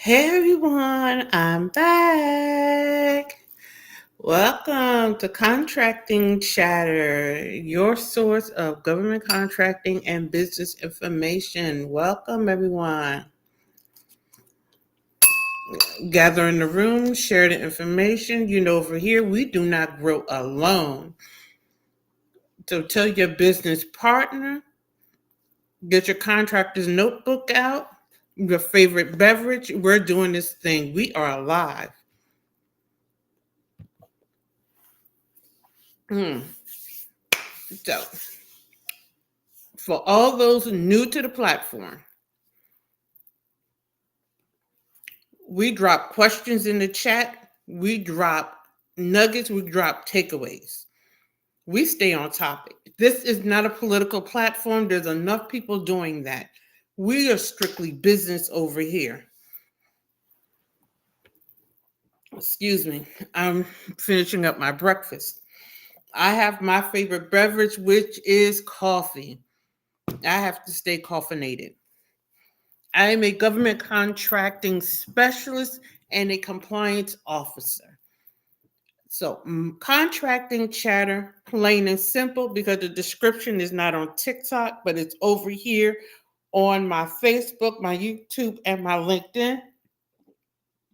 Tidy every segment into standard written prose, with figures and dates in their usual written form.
Hey everyone, I'm back. Welcome to Contracting Chatter, your source of government contracting and business information. Welcome everyone. Gather in the room, share the information. You know, over here, we do not grow alone. So tell your business partner, get your contractor's notebook out, your favorite beverage. We're doing this thing. We are alive. So, for all those new to the platform, we drop questions in the chat, we drop nuggets, we drop takeaways. We stay on topic. This is not a political platform. There's enough people doing that. We are strictly business over here. Excuse me. I'm finishing up my breakfast. I have my favorite beverage, which is coffee. I have to stay caffeinated. I am a government contracting specialist and a compliance officer. So, contracting chatter, plain and simple, because the description is not on TikTok, but it's over here on my Facebook, my YouTube, and my LinkedIn.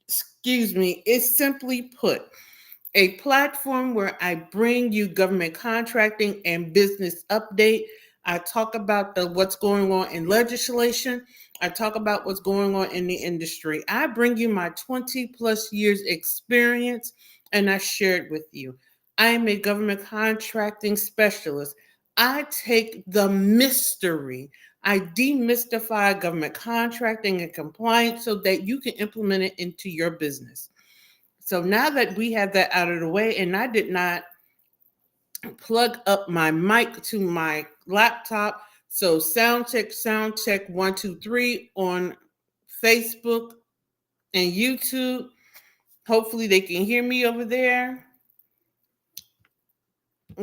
Excuse me, it's simply put a platform where I bring you government contracting and business update. I talk about what's going on in legislation. I talk about what's going on in the industry. I bring you my 20 plus years experience and I share it with you. I am a government contracting specialist. I take the mystery. I demystify government contracting and compliance so that you can implement it into your business. So now that we have that out of the way, and I did not plug up my mic to my laptop, so sound check, 1, 2, 3 on Facebook and YouTube. Hopefully they can hear me over there.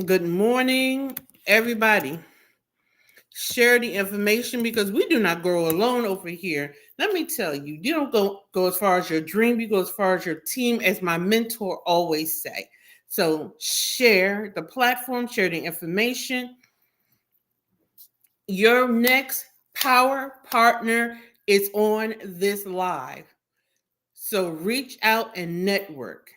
Good morning, everybody. Share the information because we do not grow alone over here. Let me tell you, you don't go as far as your dream, you go as far as your team, as my mentor always say. So share the platform, share the information. Your next power partner is on this live. So reach out and network.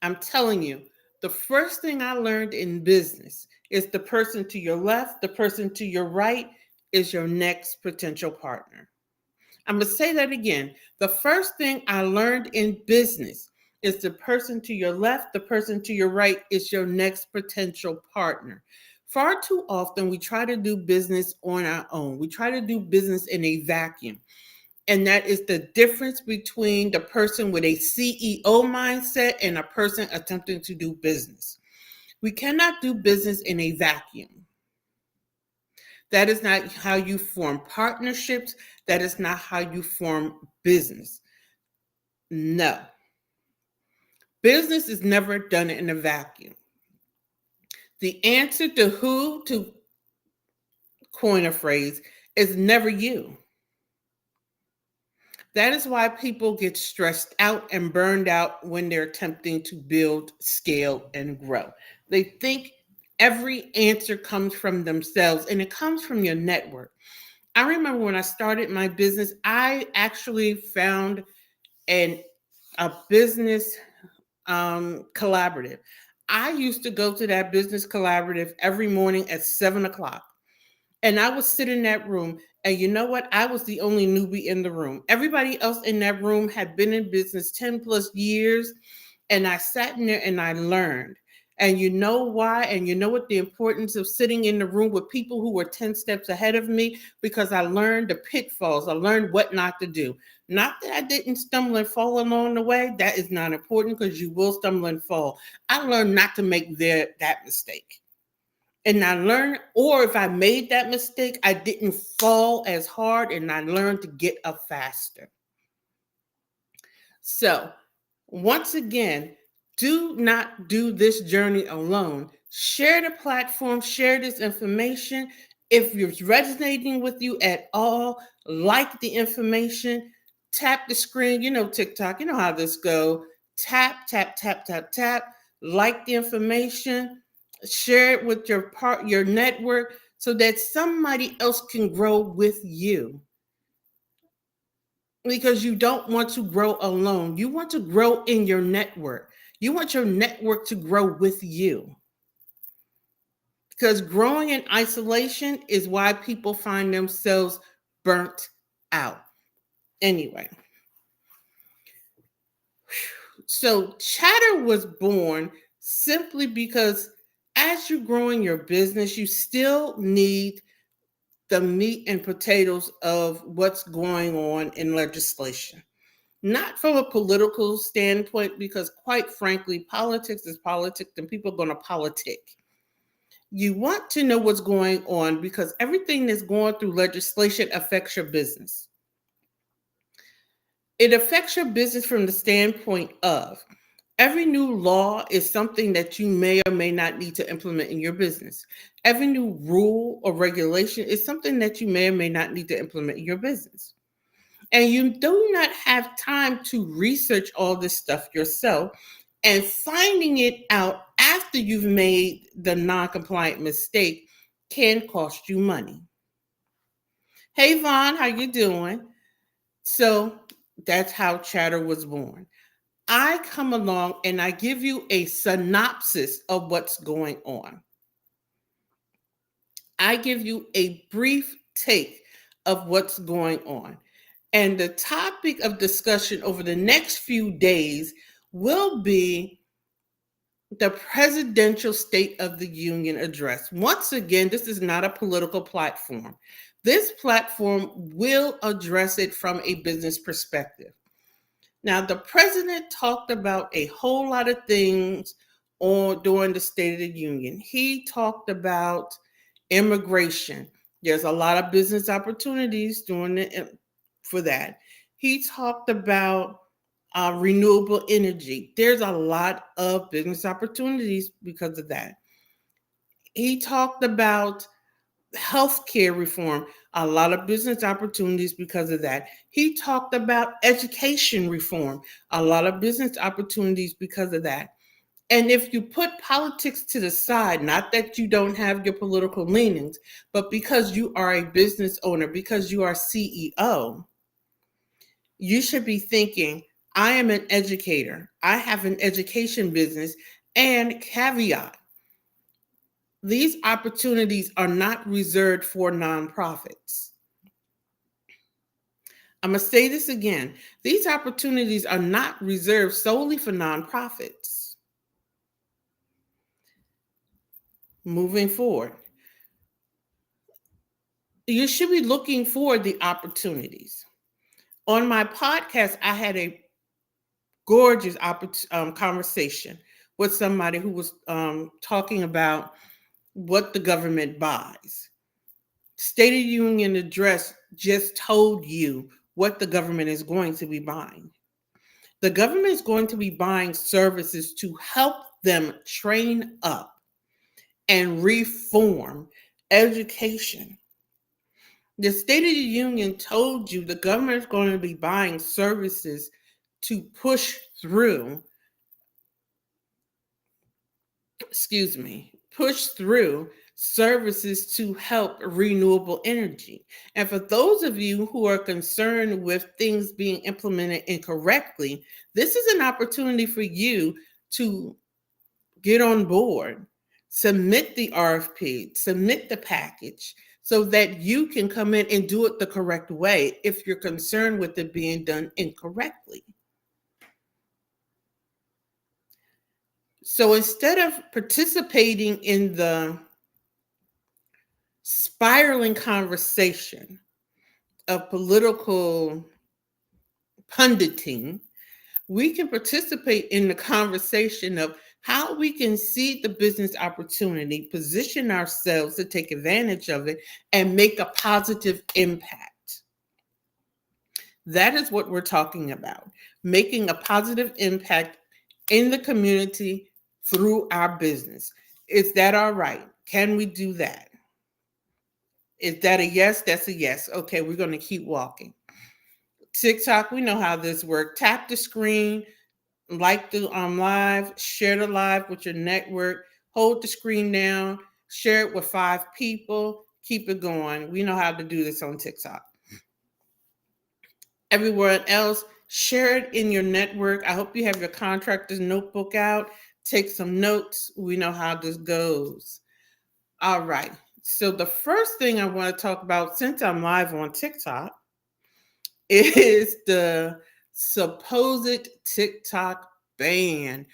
I'm telling you, the first thing I learned in business is the person to your left, the person to your right is your next potential partner. I'm going to say that again. The first thing I learned in business is the person to your left, the person to your right is your next potential partner. Far too often, we try to do business on our own. We try to do business in a vacuum. And that is the difference between the person with a CEO mindset and a person attempting to do business. We cannot do business in a vacuum. That is not how you form partnerships. That is not how you form business. No. Business is never done in a vacuum. The answer to who, to coin a phrase, is never you. That is why people get stressed out and burned out when they're attempting to build, scale, and grow. They think every answer comes from themselves, and it comes from your network. I remember when I started my business, I actually found a business collaborative. I used to go to that business collaborative every morning at 7 o'clock. And I would sit in that room. And you know what? I was the only newbie in the room. Everybody else in that room had been in business 10 plus years. And I sat in there and I learned. And you know why? And you know what the importance of sitting in the room with people who were 10 steps ahead of me? Because I learned the pitfalls. I learned what not to do. Not that I didn't stumble and fall along the way. That is not important because you will stumble and fall. I learned not to make that mistake. And I learned, or if I made that mistake, I didn't fall as hard and I learned to get up faster. So, once again, do not do this journey alone. Share the platform, share this information. If it's resonating with you at all, like the information, tap the screen. You know, TikTok, you know how this go. Tap, tap, tap, tap, tap. Like the information, share it with your network so that somebody else can grow with you. Because you don't want to grow alone. You want to grow in your network. You want your network to grow with you. Because growing in isolation is why people find themselves burnt out. Anyway, so Chatter was born simply because as you're growing your business, you still need the meat and potatoes of what's going on in legislation. Not from a political standpoint, because quite frankly, politics is politics and people are going to politic. You want to know what's going on because everything that's going through legislation affects your business. It affects your business from the standpoint of every new law is something that you may or may not need to implement in your business. Every new rule or regulation is something that you may or may not need to implement in your business. And you do not have time to research all this stuff yourself, and finding it out after you've made the non-compliant mistake can cost you money. Hey Vaughn, how you doing? So that's how Chatter was born. I come along and I give you a synopsis of what's going on. I give you a brief take of what's going on. And the topic of discussion over the next few days will be the presidential State of the Union address. Once again, this is not a political platform. This platform will address it from a business perspective. Now, the president talked about a whole lot of things during the State of the Union. He talked about immigration. There's a lot of business opportunities for that. He talked about renewable energy. There's a lot of business opportunities because of that. He talked about healthcare reform, a lot of business opportunities because of that. He talked about education reform, a lot of business opportunities because of that. And if you put politics to the side, not that you don't have your political leanings, but because you are a business owner, because you are CEO, you should be thinking, I am an educator. I have an education business. And caveat, these opportunities are not reserved for nonprofits. I'm going to say this again. These opportunities are not reserved solely for nonprofits. Moving forward, you should be looking for the opportunities. On my podcast, I had a gorgeous conversation with somebody who was talking about what the government buys. State of the Union address just told you what the government is going to be buying. The government is going to be buying services to help them train up and reform education. The State of the Union told you the government is going to be buying services to push through services to help renewable energy. And for those of you who are concerned with things being implemented incorrectly, this is an opportunity for you to get on board, submit the RFP, submit the package so that you can come in and do it the correct way if you're concerned with it being done incorrectly. So instead of participating in the spiraling conversation of political punditing, we can participate in the conversation of how we can see the business opportunity, position ourselves to take advantage of it, and make a positive impact. That is what we're talking about, making a positive impact in the community through our business. Is that all right? Can we do that? Is that a yes? That's a yes. Okay, we're going to keep walking. TikTok, we know how this works. Tap the screen, like the live, share the live with your network, hold the screen down, share it with 5 people, keep it going. We know how to do this on TikTok. Everywhere else, share it in your network. I hope you have your contractor's notebook out. Take some notes. We know how this goes. All right. So the first thing I want to talk about, since I'm live on TikTok, is the supposed TikTok ban.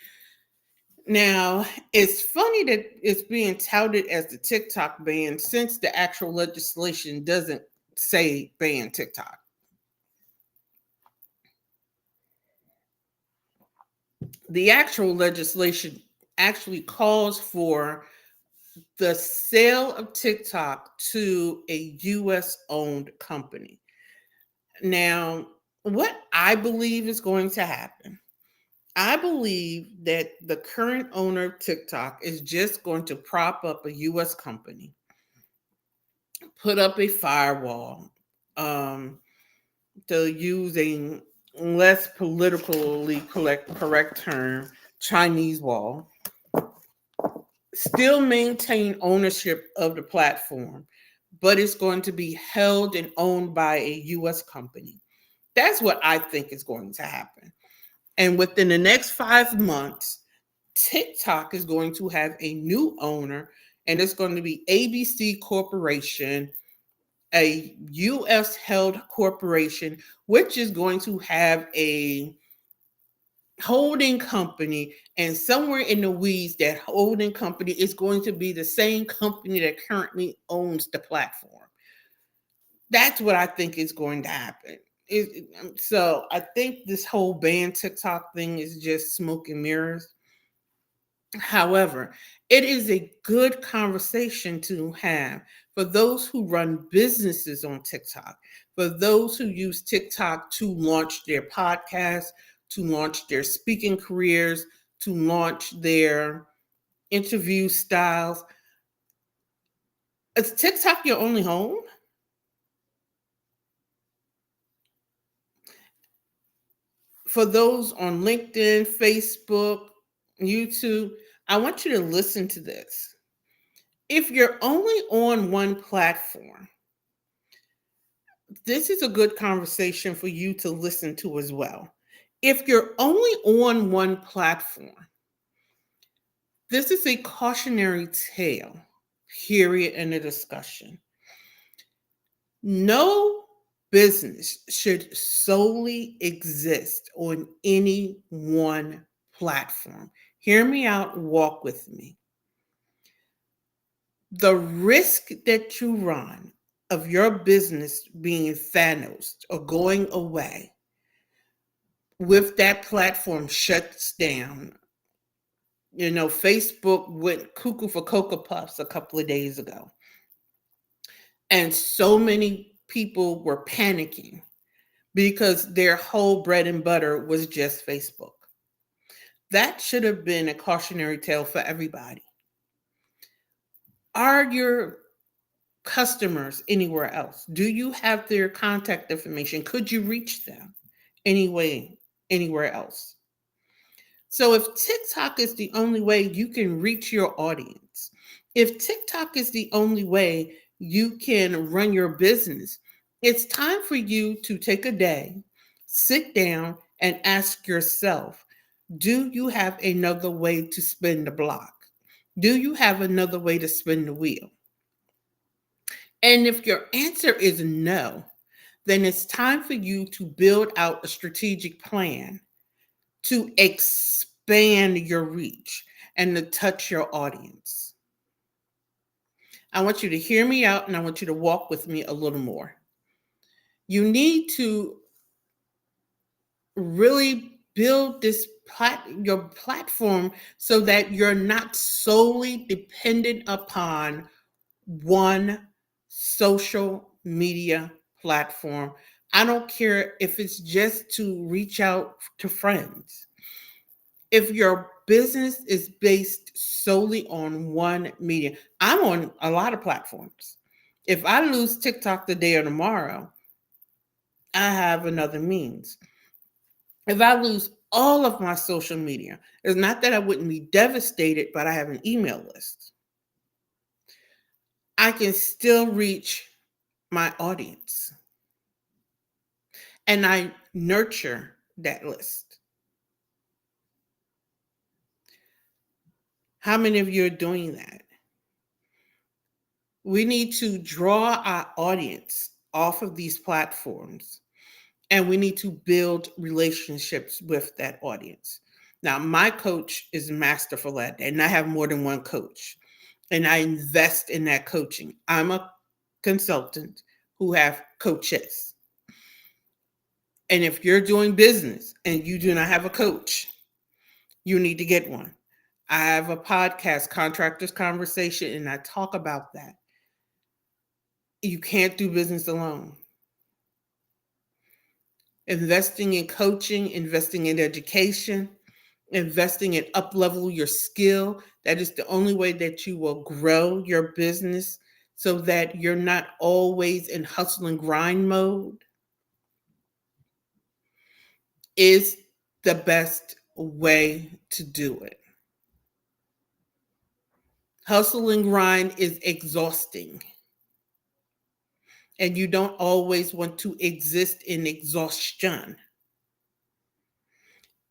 Now, it's funny that it's being touted as the TikTok ban since the actual legislation doesn't say ban TikTok. The actual legislation actually calls for the sale of TikTok to a US owned company. Now, what I believe is going to happen, I believe that the current owner of TikTok is just going to prop up a US company, put up a firewall, to use a less politically correct term, Chinese wall, still maintain ownership of the platform, but it's going to be held and owned by a US company. That's what I think is going to happen. And within the next 5 months, TikTok is going to have a new owner, and it's going to be ABC Corporation, a US held corporation, which is going to have a holding company, and somewhere in the weeds, that holding company is going to be the same company that currently owns the platform. That's what I think is going to happen. So I think this whole ban TikTok thing is just smoke and mirrors. However, it is a good conversation to have for those who run businesses on TikTok, for those who use TikTok to launch their podcasts, to launch their speaking careers, to launch their interview styles. Is TikTok your only home? For those on LinkedIn, Facebook, YouTube, I want you to listen to this. If you're only on one platform, this is a good conversation for you to listen to as well. If you're only on one platform, this is a cautionary tale, period, in the discussion. No business should solely exist on any one platform. Hear me out, walk with me. The risk that you run of your business being Thanos or going away with that platform shuts down. Facebook went cuckoo for Cocoa Puffs a couple of days ago. And so many people were panicking because their whole bread and butter was just Facebook. That should have been a cautionary tale for everybody. Are your customers anywhere else? Do you have their contact information? Could you reach them anywhere else? So if TikTok is the only way you can reach your audience, if TikTok is the only way you can run your business, it's time for you to take a day, sit down, and ask yourself, do you have another way to spin the block? Do you have another way to spin the wheel? And if your answer is no, then it's time for you to build out a strategic plan to expand your reach and to touch your audience. I want you to hear me out, and I want you to walk with me a little more. You need to really build your platform so that you're not solely dependent upon one social media platform. I don't care if it's just to reach out to friends. If your business is based solely on one medium, I'm on a lot of platforms. If I lose TikTok today or tomorrow, I have another means. If I lose all of my social media, it's not that I wouldn't be devastated, but I have an email list. I can still reach my audience and I nurture that list. How many of you are doing that? We need to draw our audience off of these platforms and we need to build relationships with that audience. Now, my coach is masterful at that, and I have more than one coach, and I invest in that coaching. I'm a consultant who have coaches. And if you're doing business and you do not have a coach, you need to get one. I have a podcast, Contractors Conversation, and I talk about that. You can't do business alone. Investing in coaching, investing in education, investing in up-level your skill. That is the only way that you will grow your business so that you're not always in hustle and grind mode is the best way to do it. Hustle and grind is exhausting. And you don't always want to exist in exhaustion.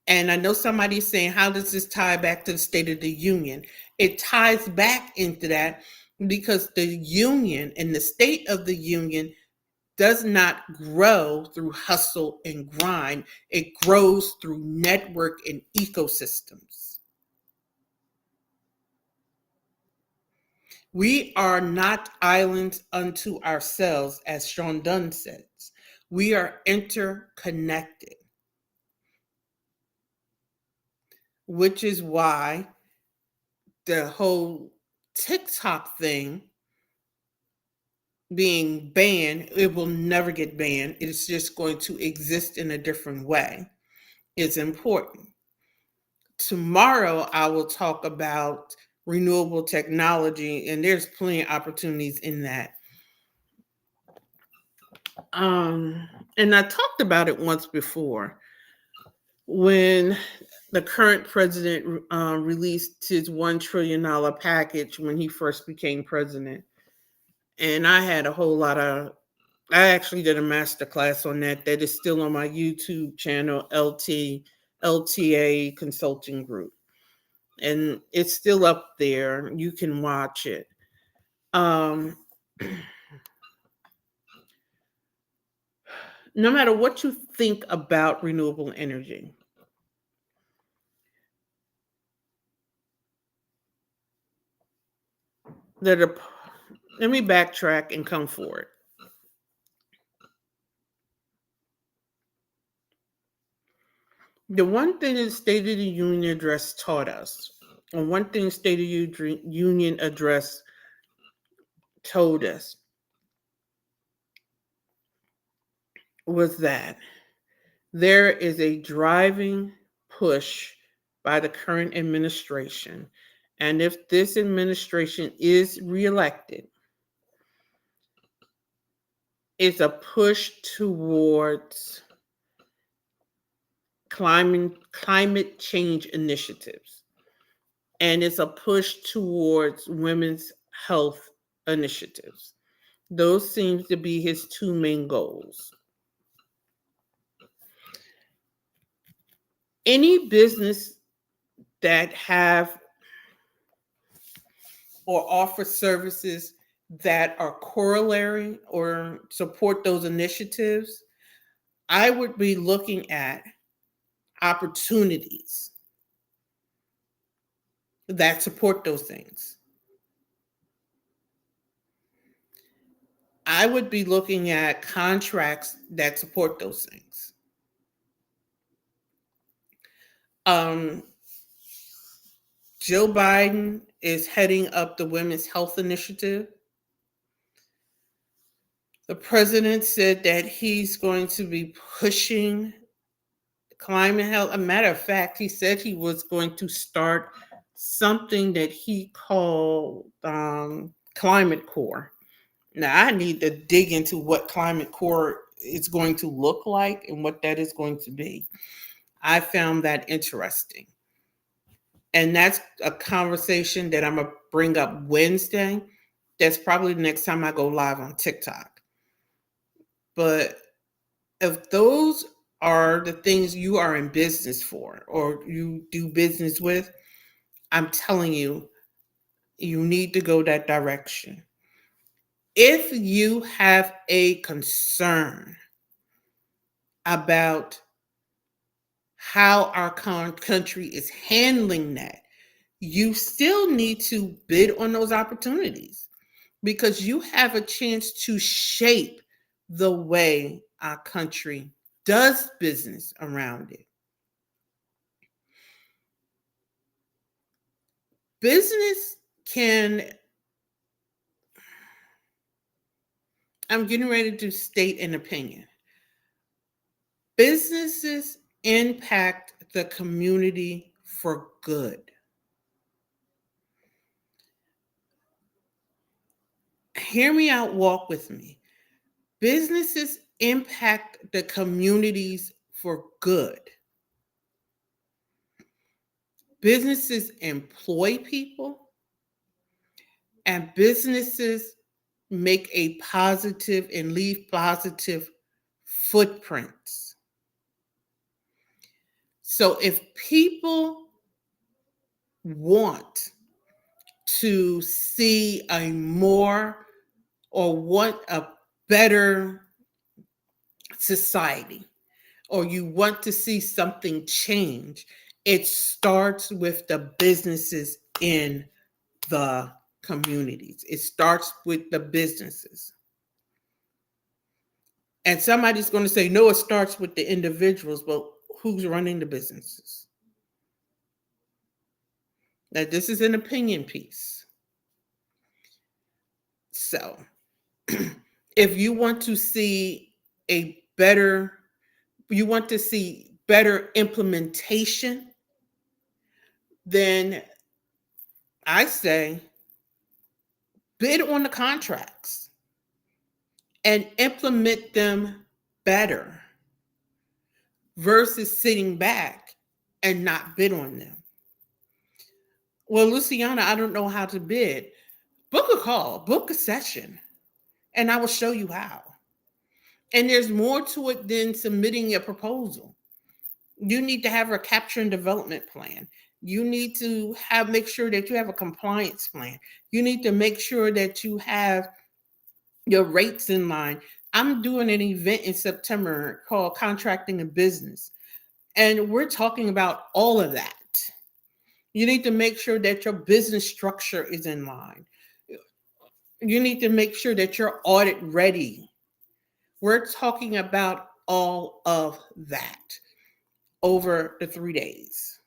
And I know somebody's saying, how does this tie back to the State of the Union? It ties back into that because the union and the State of the Union does not grow through hustle and grind. It grows through network and ecosystems. We are not islands unto ourselves, as Sean Dunn says. We are interconnected, which is why the whole TikTok thing being banned, it will never get banned. It's just going to exist in a different way. It's important. Tomorrow, I will talk about renewable technology, and there's plenty of opportunities in that. And I talked about it once before when the current president released his $1 trillion package when he first became president. And I had a whole lot of, I actually did a master class on that. That is still on my YouTube channel, LT&A Consulting Group. And it's still up there. You can watch it. No matter what you think about renewable energy, let me backtrack and come forward. The one thing the State of the Union address taught us, and one thing State of the Union address told us, was that there is a driving push by the current administration. And if this administration is reelected, it's a push towards climate change initiatives. And it's a push towards women's health initiatives. Those seem to be his two main goals. Any business that have or offer services that are corollary or support those initiatives, I would be looking at opportunities that support those things. I would be looking at contracts that support those things. Joe Biden is heading up the Women's Health Initiative. The president said that he's going to be pushing climate health. A matter of fact, he said he was going to start something that he called Climate Corps. Now, I need to dig into what Climate Corps it's going to look like and what that is going to be. I found that interesting. And that's a conversation that I'm going to bring up Wednesday. That's probably the next time I go live on TikTok. But if those are the things you are in business for or you do business with, I'm telling you, you need to go that direction. If you have a concern about how our country is handling that, you still need to bid on those opportunities because you have a chance to shape the way our country does business around it. Business can, I'm getting ready to state an opinion. Businesses impact the community for good. Hear me out, walk with me. Businesses impact the communities for good. Businesses employ people, and businesses make a positive and leave positive footprints. So if people want to see a more or want a better society, or you want to see something change, it starts with the businesses in the communities. It starts with the businesses. And somebody's going to say, no, it starts with the individuals. Well, who's running the businesses? Now, this is an opinion piece. So, if you want to see a better, you want to see better implementation, then I say bid on the contracts and implement them better versus sitting back and not bid on them. Well, Luciana, I don't know how to bid. Book a call, book a session, and I will show you how. And there's more to it than submitting a proposal. You need to have a capture and development plan. You need to have make sure that you have a compliance plan. You need to make sure that you have your rates in line. I'm doing an event in September called Contracting a Business, and we're talking about all of that. You need to make sure that your business structure is in line. You need to make sure that you're audit ready. We're talking about all of that over the 3 days.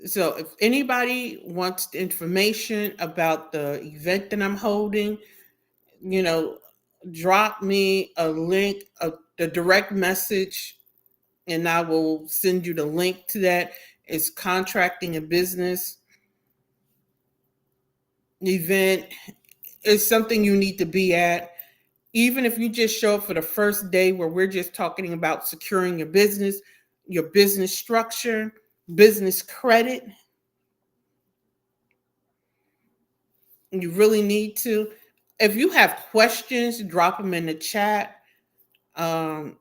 So if anybody wants information about the event that I'm holding, you know, drop me a link, the direct message, and I will send you the link to that. It's Contracting a Business event. It's something you need to be at. Even if you just show up for the first day where we're just talking about securing your business structure, business credit, you really need to. If you have questions, drop them in the chat. Um,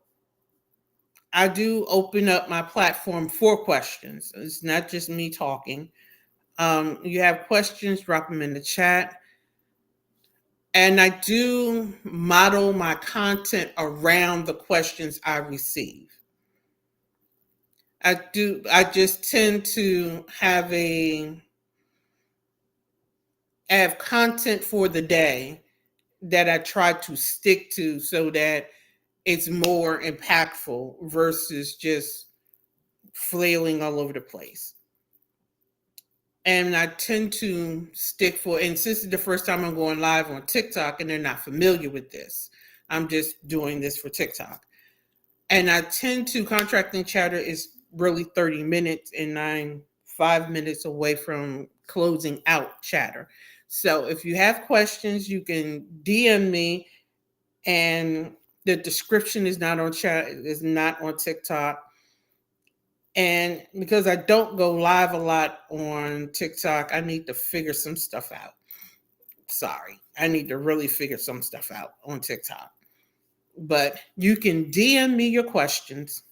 I do open up my platform for questions. It's not just me talking. You have questions, drop them in the chat. And I do model my content around the questions I receive. I just tend to have content for the day that I try to stick to so that it's more impactful versus just flailing all over the place. And I tend to stick and since it's the first time I'm going live on TikTok and they're not familiar with this, I'm just doing this for TikTok. And I tend to, contracting chatter is really 30 minutes and I'm 5 minutes away from closing out chatter. So if you have questions, you can DM me and The description is not on chat, is not on TikTok. And because I don't go live a lot on TikTok, I need to figure some stuff out. Sorry. I need to really figure some stuff out on TikTok. But you can DM me your questions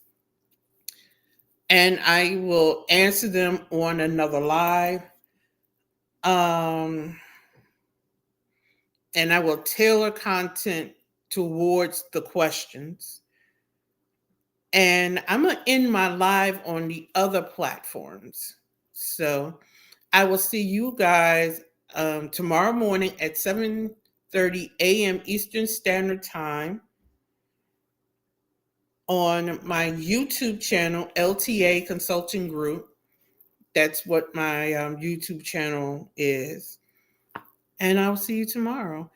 and I will answer them on another live. And I will tailor content towards the questions. And I'm going to end my live on the other platforms. So I will see you guys tomorrow morning at 7:30 a.m. Eastern Standard Time on my YouTube channel, LT&A Consulting Group. That's what my YouTube channel is. And I'll see you tomorrow.